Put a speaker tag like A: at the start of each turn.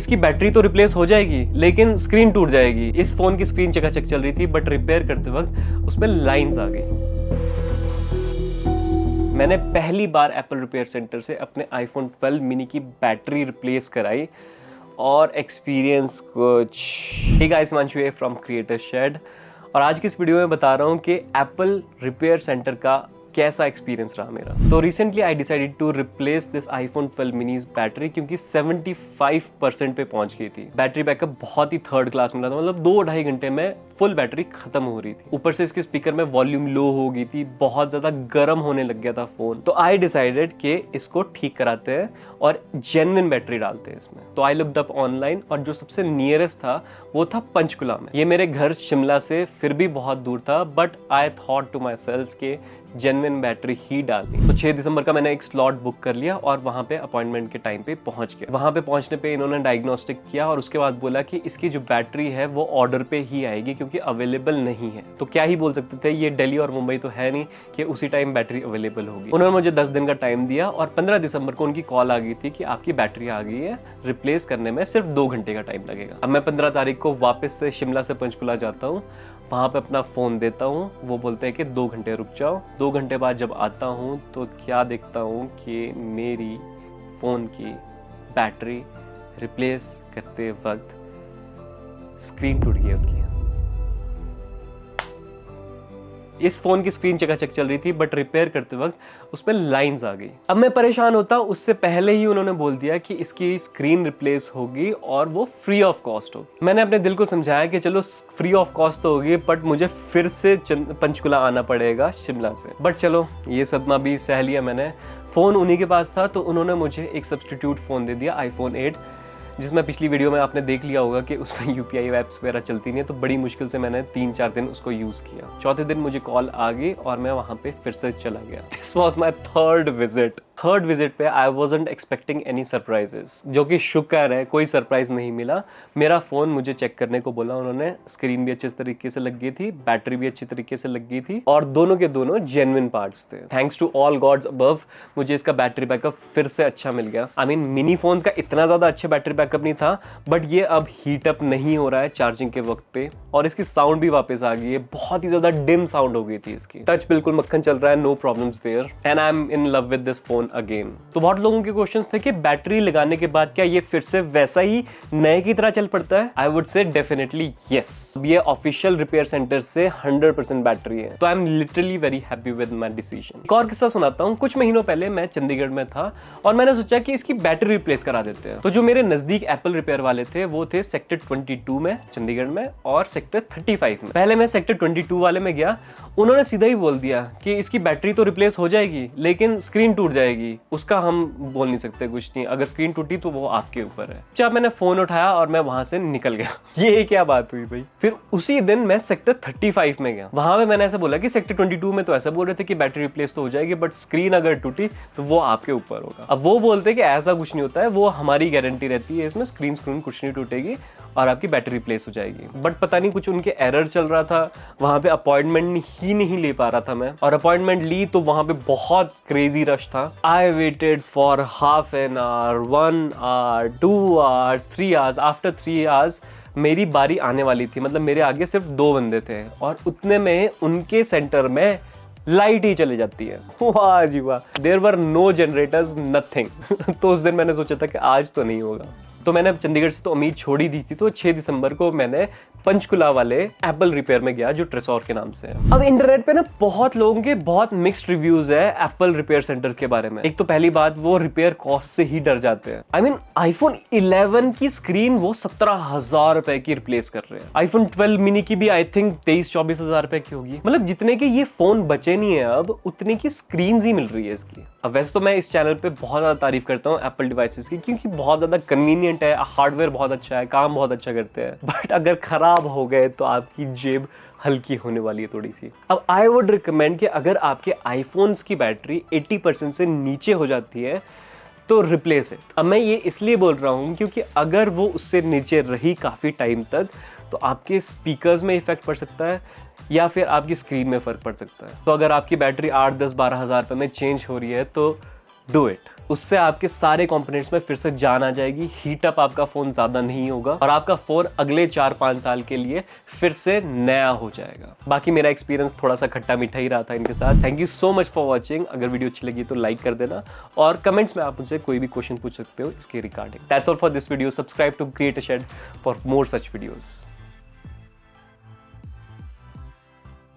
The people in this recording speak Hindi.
A: इसकी बैटरी तो रिप्लेस हो जाएगी लेकिन स्क्रीन टूट जाएगी। इस फोन की स्क्रीन चकाचक चल रही थी बट रिपेयर करते वक्त उसमें लाइंस आ गई। मैंने पहली बार एप्पल रिपेयर सेंटर से अपने आईफोन 12 मिनी की बैटरी रिप्लेस कराई और एक्सपीरियंस कुछ। हे गाइस, हिमांशु है फ्रॉम क्रिएटर शेड और आज की इस वीडियो में बता रहा हूँ कि एप्पल रिपेयर सेंटर का कैसा एक्सपीरियंस रहा मेरा। तो recently I decided to replace this iPhone 12 mini's battery क्योंकि 75% पे पहुंच गई थी। बैटरी बैकअप बहुत ही थर्ड क्लास मिला था, मतलब 2-2.5 घंटे में फुल बैटरी खत्म हो रही थी। ऊपर से इसके स्पीकर में वॉल्यूम लो हो गई थी, बहुत ज्यादा गर्म होने लग गया था फोन। तो आई डिसाइडेड कि इसको ठीक कराते हैं और जेन्युइन बैटरी डालते हैं इसमें। तो आई लुक्ड अप ऑनलाइन और जो सबसे नियरेस्ट था वो था पंचकुला में। ये मेरे घर शिमला से फिर भी बहुत दूर था, but I thought to myself के जेन्युइन बैटरी ही डालनी। तो 6 दिसंबर का मैंने एक स्लॉट बुक कर लिया और वहां पे अपॉइंटमेंट के टाइम पे पहुंच गया। वहां पे पहुंचने पे इन्होंने डायग्नोस्टिक किया और उसके बाद बोला कि इसकी जो बैटरी है वो ऑर्डर पे ही आएगी क्योंकि अवेलेबल नहीं है। तो क्या ही बोल सकते थे, ये दिल्ली और मुंबई तो है नहीं कि उसी टाइम बैटरी अवेलेबल होगी। उन्होंने मुझे 10 दिन का टाइम दिया और 15 दिसंबर को उनकी कॉल आ गई थी कि आपकी बैटरी आ गई है, रिप्लेस करने में सिर्फ 2 घंटे का टाइम लगेगा। अब मैं 15 तारीख को वापस से शिमला से पंचकुला जाता हूँ, वहाँ पे अपना फ़ोन देता हूँ। वो बोलते हैं कि 2 घंटे रुक जाओ। 2 घंटे बाद जब आता हूँ तो क्या देखता हूँ कि मेरी फ़ोन की बैटरी रिप्लेस करते वक्त स्क्रीन टूट गई उनकी। इस फोन की स्क्रीन चकाचक चल रही थी बट रिपेयर करते वक्त उसमें लाइंस आ गई। अब मैं परेशान होता, उससे पहले ही उन्होंने बोल दिया कि इसकी स्क्रीन रिप्लेस होगी और वो फ्री ऑफ कॉस्ट होगी। मैंने अपने दिल को समझाया कि चलो फ्री ऑफ कॉस्ट तो होगी बट मुझे फिर से पंचकुला आना पड़ेगा शिमला से। बट चलो ये सदमा भी सह लिया मैंने। फ़ोन उन्हीं के पास था तो उन्होंने मुझे एक सब्सटीट्यूट फ़ोन दे दिया, आईफोन 8, जिसमें पिछली वीडियो में आपने देख लिया होगा कि उसमें यूपीआई ऐप्स वगैरह चलती नहीं है। तो बड़ी मुश्किल से मैंने 3-4 दिन उसको यूज़ किया। चौथे दिन मुझे कॉल आ गई और मैं वहाँ पे फिर से चला गया। This was my third visit पे I wasn't expecting any surprises, जो कि शुक्र है कोई सरप्राइज नहीं मिला। मेरा फ़ोन मुझे चेक करने को बोला उन्होंने, स्क्रीन भी अच्छे तरीके से लग गई थी, बैटरी भी अच्छी तरीके से लग गई थी और दोनों के दोनों जेन्युइन पार्ट्स थे। Thanks to all gods above मुझे इसका बैटरी बैकअप फिर से अच्छा मिल गया। आई मीन मिनी फोन्स का इतना ज़्यादा अच्छा बैटरी बैकअप नहीं था, बट ये अब हीट अप नहीं हो रहा है चार्जिंग के वक्त पे और इसकी साउंड भी वापस आ गई है। बहुत ही ज़्यादा डिम साउंड हो गई थी इसकी। टच बिल्कुल मक्खन चल रहा है, no problems there and I am in love with this phone again. तो बहुत लोगों के क्वेश्चंस थे कि बैटरी लगाने के बाद क्या ये फिर से वैसा ही नए की तरह चल पड़ता है? I would say definitely yes. ये ऑफिशियल रिपेयर सेंटर से 100% बैटरी है, तो I am literally very happy with my decision. एक और किस्सा सुनाता हूँ। कुछ महीनों पहले मैं चंडीगढ़ में था और मैंने सोचा कि इसकी बैटरी रिप्लेस करा देते हैं। तो जो मेरे नजदीक एप्पल रिपेयर वाले थे वो थे सेक्टर 22 में चंडीगढ़ में और सेक्टर 35 में। पहले मैं सेक्टर 22 वाले में गया, उन्होंने सीधा ही बोल दिया कि इसकी बैटरी तो रिप्लेस हो जाएगी लेकिन स्क्रीन टूट जाएगी, उसका हम बोल नहीं सकते कुछ नहीं, अगर स्क्रीन टूटी तो वो आपके ऊपर है। जब मैंने फोन उठाया और मैं वहां से निकल गया। ये क्या बात हुई भाई। फिर उसी दिन मैं सेक्टर 35 में गया। वहां पे मैंने ऐसा बोला कि सेक्टर 22 में तो ऐसा बोल रहे थे कि बैटरी रिप्लेस तो हो जाएगी बट स्क्रीन अगर टूटी तो वो आपके ऊपर होगा। अब वो बोलते कि ऐसा कुछ नहीं होता है, वो हमारी गारंटी रहती है, इसमें स्क्रीन कुछ नहीं टूटेगी और आपकी बैटरी रिप्लेस हो जाएगी। बट पता नहीं कुछ उनके एरर चल रहा था, वहां पे अपॉइंटमेंट ही नहीं ले पा रहा था मैं, और अपॉइंटमेंट ली तो वहां पे बहुत क्रेजी रश था। I waited for half an hour, 1 hour, 2 hours, 3 hours. After 3 hours मेरी बारी आने वाली थी, मतलब मेरे आगे सिर्फ 2 बंदे थे और उतने में उनके सेंटर में लाइट ही चली जाती है। वाह जी वाह, there were no generators, nothing. तो उस दिन मैंने सोचा था कि आज तो नहीं होगा। तो मैंने चंडीगढ़ से तो उम्मीद छोड़ ही दी थी। तो 6 दिसंबर को मैंने पंचकुला वाले एप्पल रिपेयर में गया जो ट्रेसोर के नाम से है। अब इंटरनेट पे ना बहुत लोगों के बहुत मिक्स्ड रिव्यूज है एप्पल रिपेयर सेंटर के बारे में। एक तो पहली बात, वो रिपेयर कॉस्ट से ही डर जाते हैं। आई मीन आईफोन 11 की स्क्रीन वो 17,000 रुपए की रिप्लेस कर रहे हैं। आईफोन 12 मिनी की भी आई थिंक 23-24 हजार रुपए की होगी। मतलब जितने के ये फोन बचे नहीं है अब, उतने की स्क्रीन ही मिल रही है इसकी। अब वैसे तो मैं इस चैनल पे बहुत ज्यादा तारीफ करता हूँ एप्पल डिवाइसेस की, क्योंकि बहुत ज्यादा कन्वीनियंट है, हार्डवेयर बहुत अच्छा है, काम बहुत अच्छा करते हैं। बट अगर खराब हो गए तो आपकी जेब हल्की होने वाली है थोड़ी सी। अब आई वुड रिकमेंड कि अगर आपके आईफोन्स की बैटरी 80% से नीचे हो जाती है तो रिप्लेस इट। अब मैं ये इसलिए बोल रहा हूँ क्योंकि अगर वो उससे नीचे रही काफ़ी टाइम तक तो आपके स्पीकर्स में इफेक्ट पड़ सकता है या फिर आपकी स्क्रीन में फ़र्क पड़ सकता है। तो अगर आपकी बैटरी 8, 10, 12 हज़ार रुपये में चेंज हो रही है तो डू इट। उससे आपके सारे कंपोनेंट्स में फिर से जान आ जाएगी, हीट अप आपका फोन ज्यादा नहीं होगा और आपका फोन अगले 4-5 साल के लिए फिर से नया हो जाएगा। बाकी मेरा एक्सपीरियंस थोड़ा सा खट्टा मीठा ही रहा था इनके साथ। Thank you so much for watching. अगर वीडियो अच्छी लगी तो लाइक कर देना और कमेंट्स में आप मुझसे कोई भी क्वेश्चन पूछ सकते हो इसके regarding. That's all for this video. Subscribe to create a shade for more such videos.